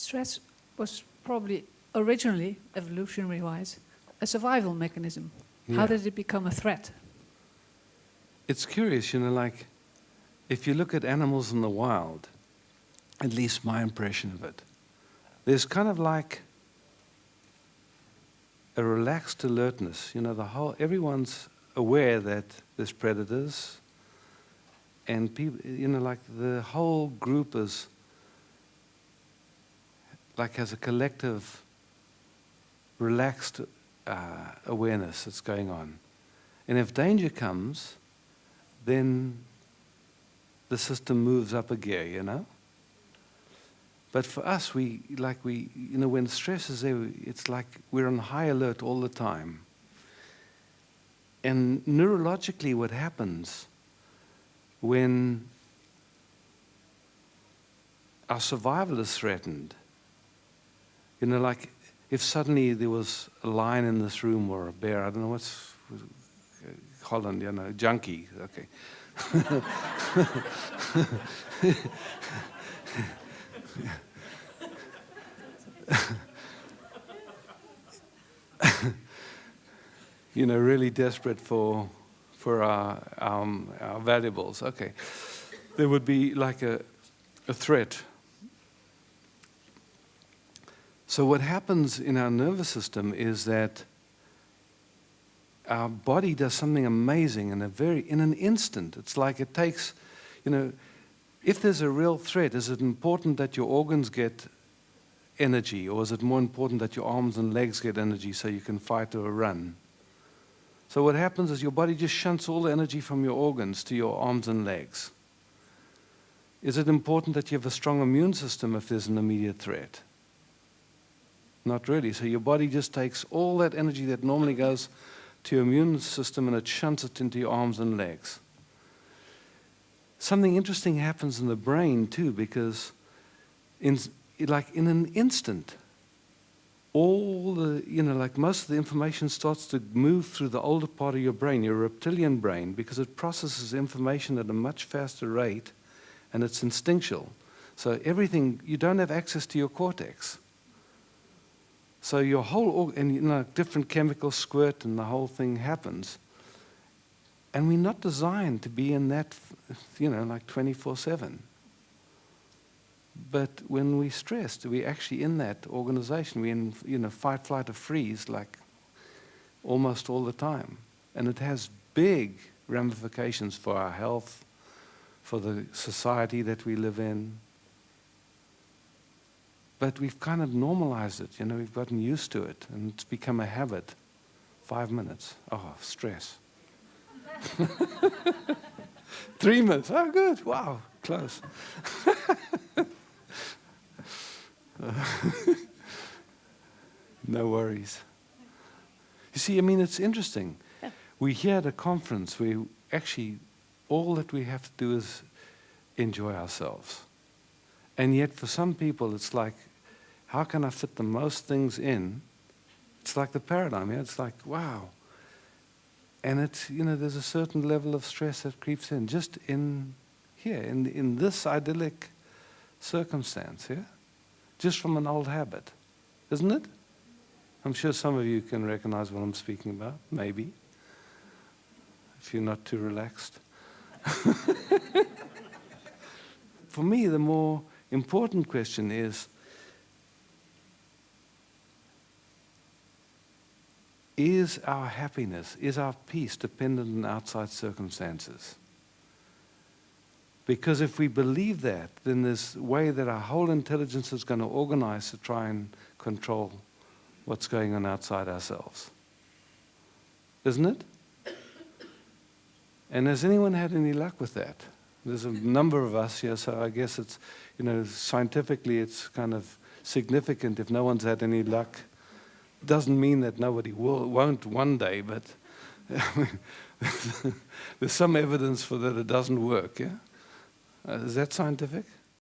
stress was probably originally, evolutionary-wise, a survival mechanism. Yeah. How did it become a threat? It's curious, like if you look at animals in the wild, at least my impression of it, there's kind of like a relaxed alertness. Everyone's aware that there's predators, and people, like the whole group is like has a collective relaxed awareness that's going on. And if danger comes, then the system moves up a gear, But for us, when stress is there, it's like we're on high alert all the time. And neurologically, what happens when our survival is threatened, like if suddenly there was a lion in this room or a bear, I don't know what's Holland, junkie, okay. Really desperate for our valuables. Okay, there would be like a threat. So what happens in our nervous system is that our body does something amazing in an instant. It's like it takes, if there's a real threat, is it important that your organs get energy, or is it more important that your arms and legs get energy so you can fight or run? So what happens is your body just shunts all the energy from your organs to your arms and legs. Is it important that you have a strong immune system if there's an immediate threat? Not really. So your body just takes all that energy that normally goes to your immune system and it shunts it into your arms and legs. Something interesting happens in the brain too, because in an instant, all the, most of the information starts to move through the older part of your brain, your reptilian brain, because it processes information at a much faster rate and it's instinctual. So everything, you don't have access to your cortex. So your whole, different chemicals squirt and the whole thing happens. And we're not designed to be in that, 24/7. But when we're stressed, we're actually in that organization. We're in, fight, flight, or freeze, like almost all the time. And it has big ramifications for our health, for the society that we live in. But we've kind of normalized it, we've gotten used to it, and it's become a habit. 5 minutes, oh, stress. 3 minutes, oh, good, wow, close. No worries. You see, it's interesting. Yeah. We're here at a conference where actually all that we have to do is enjoy ourselves. And yet for some people it's like, how can I fit the most things in? It's like the paradigm, it's like, wow. And it's, there's a certain level of stress that creeps in just in here, in this idyllic circumstance, yeah? Just from an old habit, isn't it? I'm sure some of you can recognize what I'm speaking about, maybe, if you're not too relaxed. For me, the more important question is our happiness, is our peace dependent on outside circumstances? Because if we believe that, then there's a way that our whole intelligence is going to organize to try and control what's going on outside ourselves. Isn't it? And has anyone had any luck with that? There's a number of us here, so I guess it's, scientifically it's kind of significant if no one's had any luck. Doesn't mean that nobody won't one day, but there's some evidence for that it doesn't work, yeah? Is that scientific?